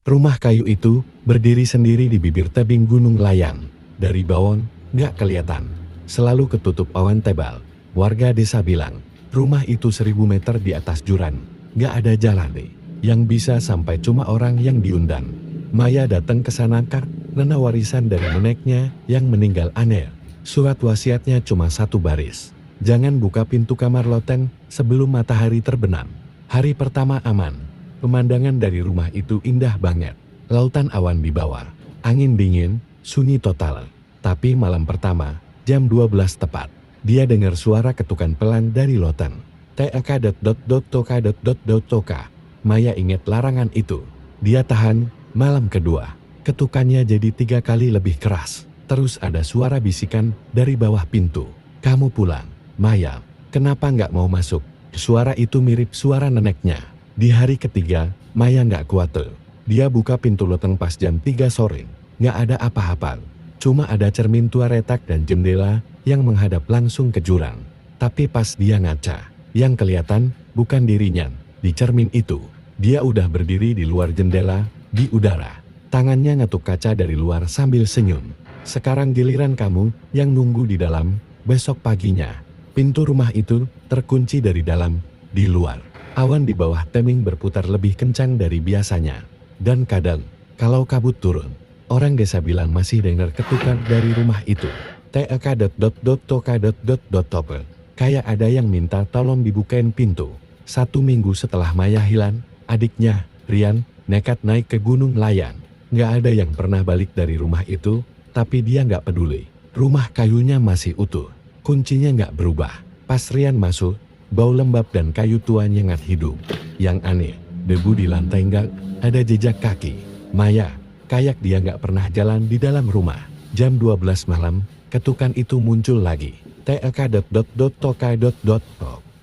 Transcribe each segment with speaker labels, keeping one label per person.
Speaker 1: Rumah kayu itu berdiri sendiri di bibir tebing Gunung Layang. Dari bawah, nggak kelihatan. Selalu ketutup awan tebal. Warga desa bilang, rumah itu 1000 meter di atas jurang. Nggak ada jalan deh. Yang bisa sampai cuma orang yang diundang. Maya datang ke sana karena warisan dari neneknya yang meninggal aneh. Surat wasiatnya cuma satu baris. Jangan buka pintu kamar loteng sebelum matahari terbenam. Hari pertama aman. Pemandangan dari rumah itu indah banget. Lautan awan di bawah. Angin dingin, sunyi total. Tapi malam pertama, jam 12 tepat. Dia dengar suara ketukan pelan dari loteng. Toka. Maya ingat larangan itu. Dia tahan, malam kedua. Ketukannya jadi 3 kali lebih keras. Terus ada suara bisikan dari bawah pintu. Kamu pulang, Maya. Kenapa nggak mau masuk? Suara itu mirip suara neneknya. Di hari ketiga, Maya nggak kuat. Dia buka pintu loteng pas jam 3 sore. Nggak ada apa-apa. Cuma ada cermin tua retak dan jendela yang menghadap langsung ke jurang. Tapi pas dia ngaca, yang kelihatan bukan dirinya. Di cermin itu, dia udah berdiri di luar jendela, di udara. Tangannya ngetuk kaca dari luar sambil senyum. Sekarang giliran kamu yang nunggu di dalam, besok paginya. Pintu rumah itu terkunci dari dalam, di luar. Awan di bawah tebing berputar lebih kencang dari biasanya. Dan kadang, kalau kabut turun, orang desa bilang masih dengar ketukan dari rumah itu. Kayak ada yang minta tolong dibukain pintu. 1 minggu setelah Maya hilang, adiknya, Rian, nekat naik ke Gunung Layang. Nggak ada yang pernah balik dari rumah itu, tapi dia nggak peduli. Rumah kayunya masih utuh, kuncinya nggak berubah. Pas Rian masuk, bau lembab dan kayu tua nyengat hidup. Yang aneh, debu di lantai nggak ada jejak kaki. Maya, kayak dia nggak pernah jalan di dalam rumah. Jam 12 malam, ketukan itu muncul lagi.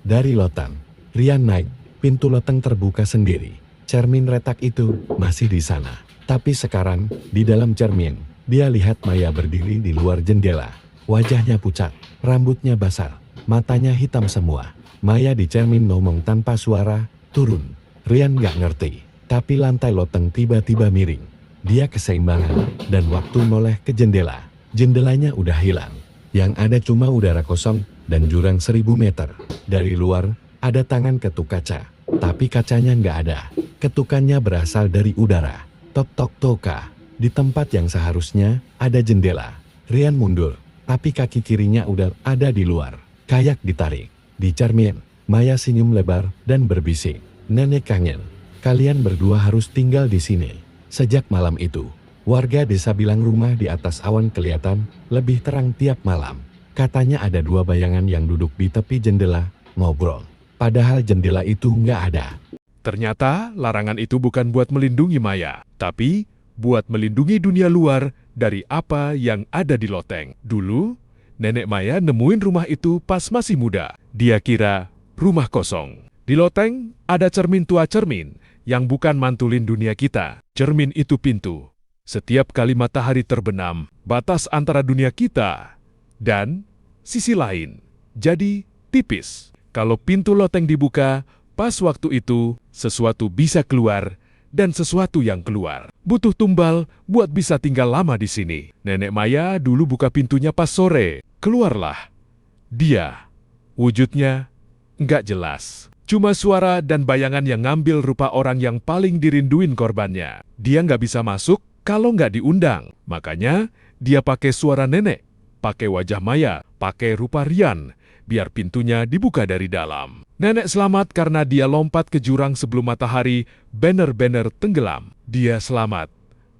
Speaker 1: Dari loteng. Rian naik, pintu loteng terbuka sendiri. Cermin retak itu masih di sana. Tapi sekarang, di dalam cermin, dia lihat Maya berdiri di luar jendela. Wajahnya pucat, rambutnya basah, matanya hitam semua. Maya di cermin ngomong tanpa suara, turun. Rian nggak ngerti, tapi lantai loteng tiba-tiba miring. Dia keseimbangan, dan waktu noleh ke jendela. Jendelanya udah hilang. Yang ada cuma udara kosong, dan jurang 1000 meter. Dari luar, ada tangan ketuk kaca. Tapi kacanya nggak ada. Ketukannya berasal dari udara. Toka. Di tempat yang seharusnya, ada jendela. Rian mundur, tapi kaki kirinya udah ada di luar. Kayak ditarik. Di cermin, Maya senyum lebar dan berbisik. Nenek kangen. Kalian berdua harus tinggal di sini. Sejak malam itu, warga desa bilang rumah di atas awan kelihatan lebih terang tiap malam. Katanya ada 2 bayangan yang duduk di tepi jendela, ngobrol. Padahal jendela itu nggak ada.
Speaker 2: Ternyata larangan itu bukan buat melindungi Maya, tapi buat melindungi dunia luar dari apa yang ada di loteng. Dulu, nenek Maya nemuin rumah itu pas masih muda. Dia kira rumah kosong. Di loteng ada cermin tua yang bukan mantulin dunia kita. Cermin itu pintu. Setiap kali matahari terbenam, batas antara dunia kita dan sisi lain jadi tipis. Kalau pintu loteng dibuka, pas waktu itu sesuatu bisa keluar dan sesuatu yang keluar. Butuh tumbal buat bisa tinggal lama di sini. Nenek Maya dulu buka pintunya pas sore. Keluarlah dia. Wujudnya nggak jelas. Cuma suara dan bayangan yang ngambil rupa orang yang paling dirinduin korbannya. Dia nggak bisa masuk kalau nggak diundang. Makanya dia pakai suara nenek, pakai wajah Maya, pakai rupa Rian, biar pintunya dibuka dari dalam. Nenek selamat karena dia lompat ke jurang sebelum matahari bener-bener tenggelam. Dia selamat,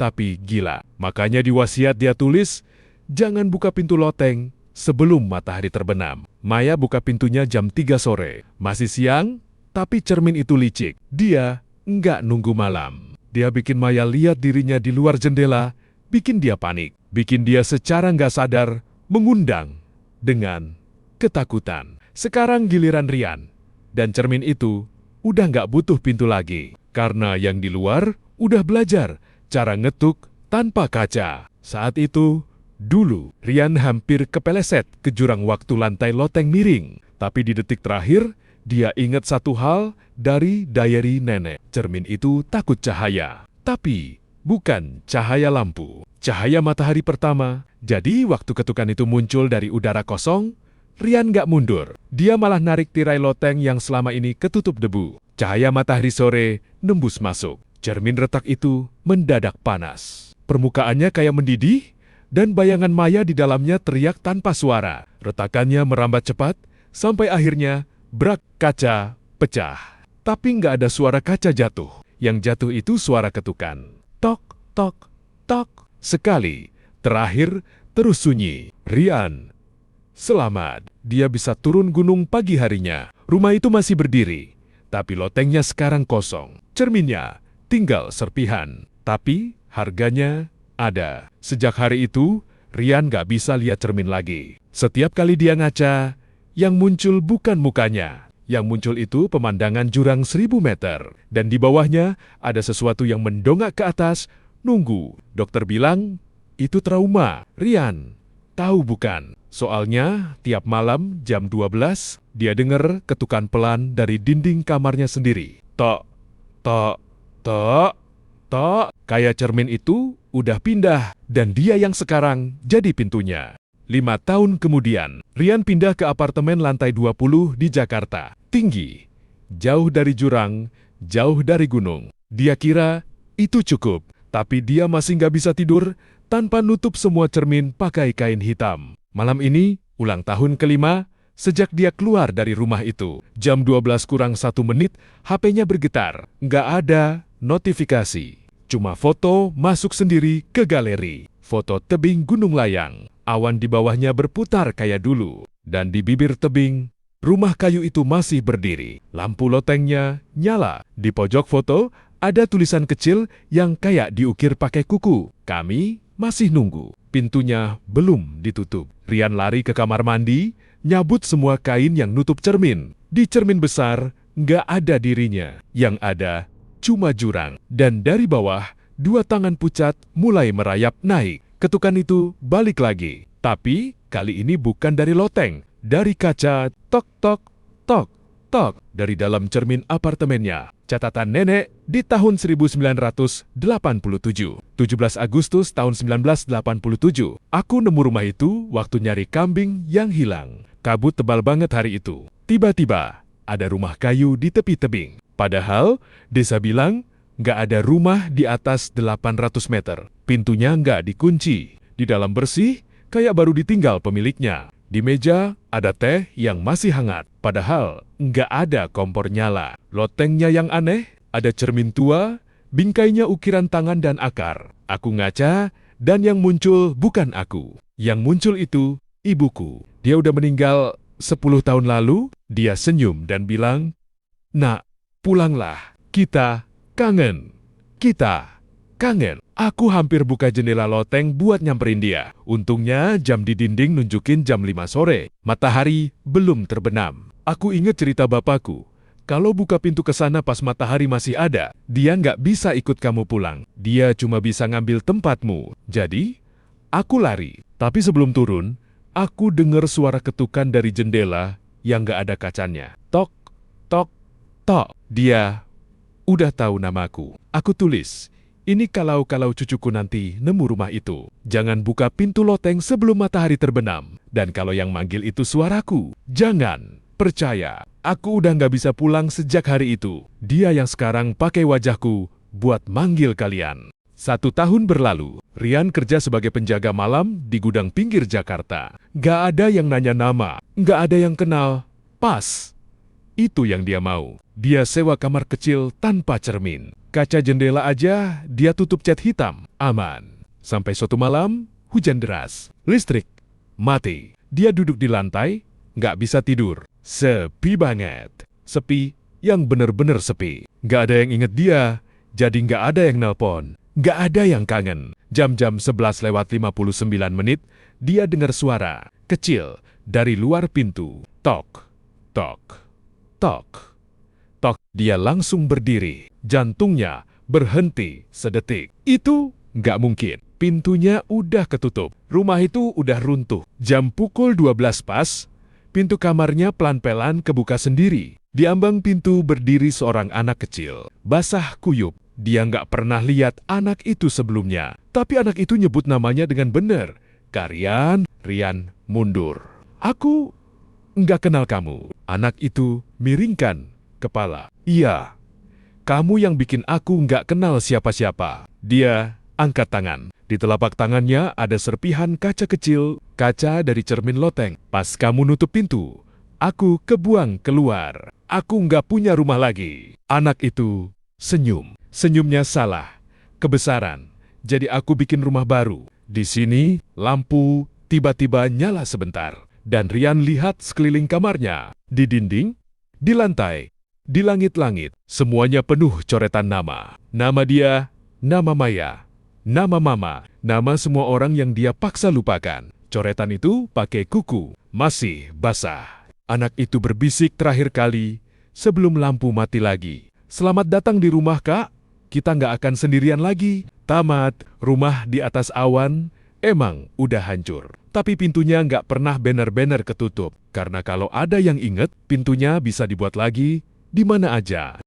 Speaker 2: tapi gila. Makanya di wasiat dia tulis, jangan buka pintu loteng sebelum matahari terbenam. Maya buka pintunya jam 3 sore. Masih siang, tapi cermin itu licik. Dia nggak nunggu malam. Dia bikin Maya lihat dirinya di luar jendela, bikin dia panik. Bikin dia secara nggak sadar mengundang dengan ketakutan. Sekarang giliran Rian. Dan cermin itu udah nggak butuh pintu lagi. Karena yang di luar udah belajar cara ngetuk tanpa kaca. Saat itu, dulu, Rian hampir kepeleset ke jurang waktu lantai loteng miring. Tapi di detik terakhir, dia ingat satu hal dari diary nenek. Cermin itu takut cahaya. Tapi bukan cahaya lampu. Cahaya matahari pertama. Jadi waktu ketukan itu muncul dari udara kosong, Rian nggak mundur. Dia malah narik tirai loteng yang selama ini ketutup debu. Cahaya matahari sore nembus masuk. Cermin retak itu mendadak panas. Permukaannya kayak mendidih, dan bayangan Maya di dalamnya teriak tanpa suara. Retakannya merambat cepat, sampai akhirnya brak, kaca pecah. Tapi nggak ada suara kaca jatuh. Yang jatuh itu suara ketukan. Tok, tok, tok. Sekali, terakhir, terus sunyi. Rian, selamat. Dia bisa turun gunung pagi harinya. Rumah itu masih berdiri, tapi lotengnya sekarang kosong. Cerminnya tinggal serpihan. Tapi harganya ada. Sejak hari itu, Rian gak bisa lihat cermin lagi. Setiap kali dia ngaca, yang muncul bukan mukanya. Yang muncul itu pemandangan jurang 1000 meter. Dan di bawahnya ada sesuatu yang mendongak ke atas, nunggu. Dokter bilang, itu trauma. Rian tahu bukan? Soalnya tiap malam jam 12, dia dengar ketukan pelan dari dinding kamarnya sendiri. Tok, tok, tok, tok. Kayak cermin itu udah pindah, dan dia yang sekarang jadi pintunya. 5 tahun kemudian, Rian pindah ke apartemen lantai 20 di Jakarta. Tinggi, jauh dari jurang, jauh dari gunung. Dia kira itu cukup, tapi dia masih nggak bisa tidur tanpa nutup semua cermin pakai kain hitam. Malam ini, ulang tahun ke-5, sejak dia keluar dari rumah itu. Jam 12 kurang 1 menit, HP-nya bergetar. Nggak ada notifikasi. Cuma foto masuk sendiri ke galeri. Foto tebing Gunung Layang. Awan di bawahnya berputar kayak dulu. Dan di bibir tebing, rumah kayu itu masih berdiri. Lampu lotengnya nyala. Di pojok foto, ada tulisan kecil yang kayak diukir pakai kuku. Kami masih nunggu. Pintunya belum ditutup. Rian lari ke kamar mandi, nyabut semua kain yang nutup cermin. Di cermin besar, nggak ada dirinya. Yang ada cuma jurang. Dan dari bawah, 2 tangan pucat mulai merayap naik. Ketukan itu balik lagi. Tapi kali ini bukan dari loteng. Dari kaca, tok, tok, tok, tok. Dari dalam cermin apartemennya. Catatan nenek di tahun 1987. 17 Agustus tahun 1987. Aku nemu rumah itu waktu nyari kambing yang hilang. Kabut tebal banget hari itu. Tiba-tiba ada rumah kayu di tepi tebing. Padahal desa bilang nggak ada rumah di atas 800 meter. Pintunya nggak dikunci. Di dalam bersih, kayak baru ditinggal pemiliknya. Di meja ada teh yang masih hangat. Padahal nggak ada kompor nyala. Lotengnya yang aneh, ada cermin tua, bingkainya ukiran tangan dan akar. Aku ngaca, dan yang muncul bukan aku. Yang muncul itu ibuku. Dia udah meninggal 10 tahun lalu. Dia senyum dan bilang, "Nak, pulanglah. Kita kangen. Kita kangen." Aku hampir buka jendela loteng buat nyamperin dia. Untungnya jam di dinding nunjukin jam 5 sore. Matahari belum terbenam. Aku ingat cerita bapakku. Kalau buka pintu ke sana pas matahari masih ada, dia nggak bisa ikut kamu pulang. Dia cuma bisa ngambil tempatmu. Jadi, aku lari. Tapi sebelum turun, aku dengar suara ketukan dari jendela yang nggak ada kacanya. Tok, tok, tok. Dia udah tahu namaku. Aku tulis, ini kalau cucuku nanti nemu rumah itu. Jangan buka pintu loteng sebelum matahari terbenam. Dan kalau yang manggil itu suaraku, jangan. Percaya, aku udah nggak bisa pulang sejak hari itu. Dia yang sekarang pakai wajahku buat manggil kalian. 1 tahun berlalu, Rian kerja sebagai penjaga malam di gudang pinggir Jakarta. Nggak ada yang nanya nama, nggak ada yang kenal. Pas. Itu yang dia mau. Dia sewa kamar kecil tanpa cermin. Kaca jendela aja dia tutup cat hitam. Aman. Sampai suatu malam, hujan deras. Listrik mati. Dia duduk di lantai, nggak bisa tidur. Sepi banget. Sepi yang bener-bener sepi. Nggak ada yang inget dia, jadi nggak ada yang nelpon. Nggak ada yang kangen. Jam-jam 11:59, dia dengar suara kecil dari luar pintu. Tok, tok, tok, tok. Dia langsung berdiri. Jantungnya berhenti sedetik. Itu nggak mungkin. Pintunya udah ketutup. Rumah itu udah runtuh. Jam pukul 12 pas, pintu kamarnya pelan-pelan kebuka sendiri. Di ambang pintu berdiri seorang anak kecil. Basah kuyup. Dia nggak pernah lihat anak itu sebelumnya. Tapi anak itu nyebut namanya dengan benar. Rian mundur. Aku nggak kenal kamu. Anak itu miringkan kepala. Iya, kamu yang bikin aku nggak kenal siapa-siapa. Dia angkat tangan. Di telapak tangannya ada serpihan kaca kecil, kaca dari cermin loteng. Pas kamu nutup pintu, aku kebuang keluar. Aku nggak punya rumah lagi. Anak itu senyum. Senyumnya salah, kebesaran. Jadi aku bikin rumah baru. Di sini, lampu tiba-tiba nyala sebentar. Dan Rian lihat sekeliling kamarnya. Di dinding, di lantai, di langit-langit. Semuanya penuh coretan nama. Nama dia, nama Maya, nama Mama, nama semua orang yang dia paksa lupakan. Coretan itu pakai kuku, masih basah. Anak itu berbisik terakhir kali sebelum lampu mati lagi. Selamat datang di rumah, Kak. Kita nggak akan sendirian lagi. Tamat, rumah di atas awan emang udah hancur. Tapi pintunya nggak pernah benar-benar ketutup. Karena kalau ada yang inget, pintunya bisa dibuat lagi di mana aja.